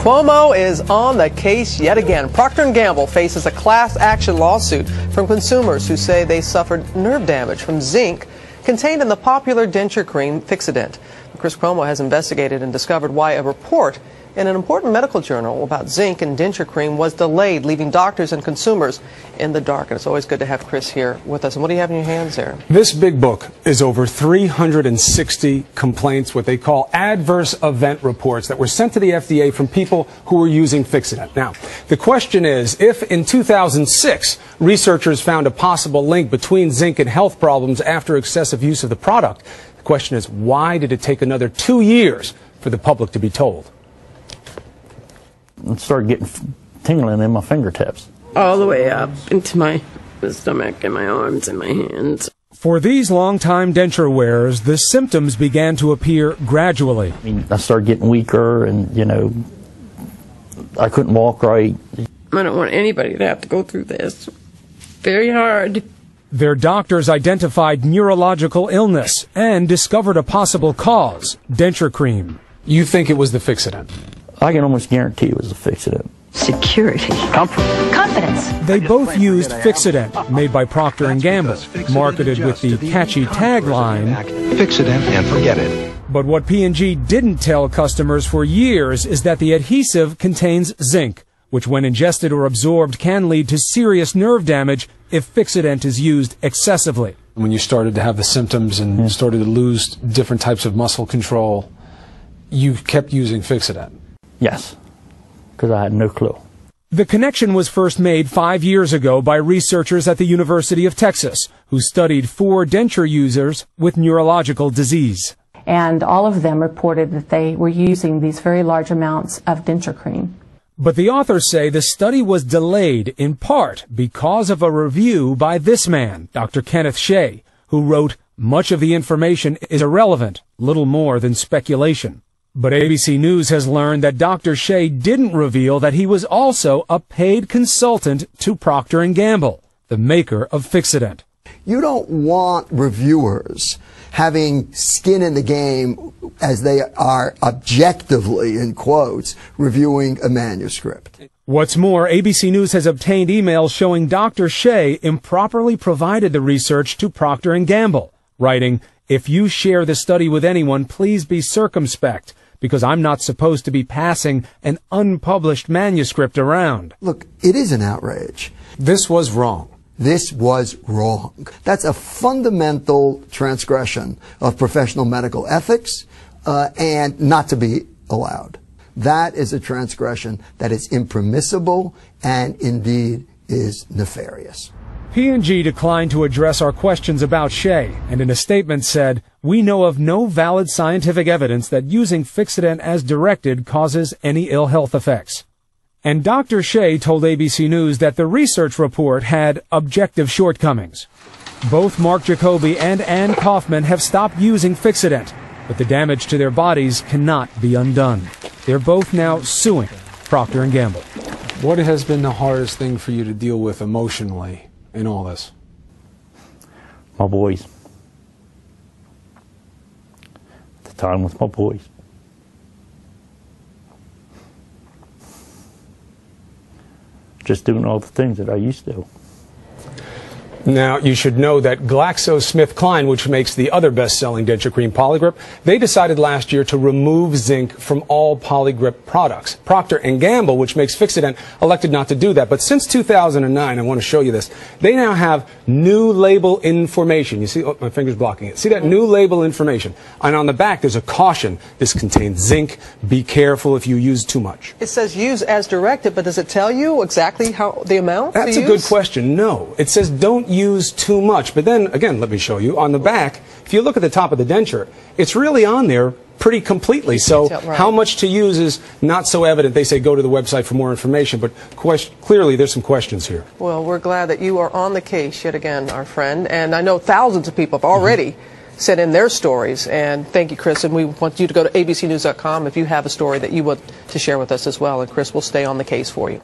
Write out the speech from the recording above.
Cuomo is on the case yet again. Procter & Gamble faces a class action lawsuit from consumers who say they suffered nerve damage from zinc contained in the popular denture cream Fixodent. Chris Cuomo has investigated and discovered why a report in an important medical journal about zinc and denture cream was delayed, leaving doctors and consumers in the dark. And it's always good to have Chris here with us. And what do you have in your hands there? This big book is over 360 complaints, what they call adverse event reports, that were sent to the FDA from people who were using Fixodent. Now, the question is, if in 2006 researchers found a possible link between zinc and health problems after excessive use of the product, the question is, why did it take another 2 years for the public to be told? And started getting tingling in my fingertips. All the way up into my stomach and my arms and my hands. For these longtime denture wearers, the symptoms began to appear gradually. I started getting weaker and, I couldn't walk right. I don't want anybody to have to go through this. Very hard. Their doctors identified neurological illness and discovered a possible cause, denture cream. You think it was the Fixodent? I can almost guarantee it was a Fixodent. Security. Comfort. Confidence. They both used Fixodent, made by Procter & Gamble, marketed with the catchy tagline, Fixodent and forget it. But what P&G didn't tell customers for years is that the adhesive contains zinc, which when ingested or absorbed can lead to serious nerve damage if Fixodent is used excessively. When you started to have the symptoms and started to lose different types of muscle control, you kept using Fixodent. Yes, because I had no clue. The connection was first made 5 years ago by researchers at the University of Texas, who studied 4 denture users with neurological disease. And all of them reported that they were using these very large amounts of denture cream. But the authors say the study was delayed in part because of a review by this man, Dr. Kenneth Shea, who wrote, "Much of the information is irrelevant, little more than speculation." But ABC News has learned that Dr. Shea didn't reveal that he was also a paid consultant to Procter & Gamble, the maker of Fixodent. You don't want reviewers having skin in the game as they are objectively, in quotes, reviewing a manuscript. What's more, ABC News has obtained emails showing Dr. Shea improperly provided the research to Procter & Gamble, writing, "If you share the study with anyone, please be circumspect, because I'm not supposed to be passing an unpublished manuscript around." Look, it is an outrage. This was wrong. This was wrong. That's a fundamental transgression of professional medical ethics and not to be allowed. That is a transgression that is impermissible and indeed is nefarious. P&G declined to address our questions about Shea, and in a statement said, "We know of no valid scientific evidence that using Fixodent as directed causes any ill health effects." And Dr. Shea told ABC News that the research report had objective shortcomings. Both Mark Jacoby and Ann Kaufman have stopped using Fixodent, but the damage to their bodies cannot be undone. They're both now suing Procter & Gamble. What has been the hardest thing for you to deal with emotionally in all this? My boys. The time with my boys. Just doing all the things that I used to do. Now, you should know that GlaxoSmithKline, which makes the other best-selling denture cream, Polygrip, they decided last year to remove zinc from all Polygrip products. Procter & Gamble, which makes Fixodent, elected not to do that. But since 2009, I want to show you this, they now have new label information. You see, oh, my finger's blocking it. See that new label information? And on the back, there's a caution. This contains zinc. Be careful if you use too much. It says use as directed, but does it tell you exactly how the amount? That's a good question. No. It says don't use too much. But then, again, let me show you. On the back, if you look at the top of the denture, it's really on there pretty completely. So how much to use is not so evident. They say go to the website for more information. But clearly, there's some questions here. Well, we're glad that you are on the case yet again, our friend. And I know thousands of people have already sent in their stories. And thank you, Chris. And we want you to go to abcnews.com if you have a story that you want to share with us as well. And Chris will stay on the case for you.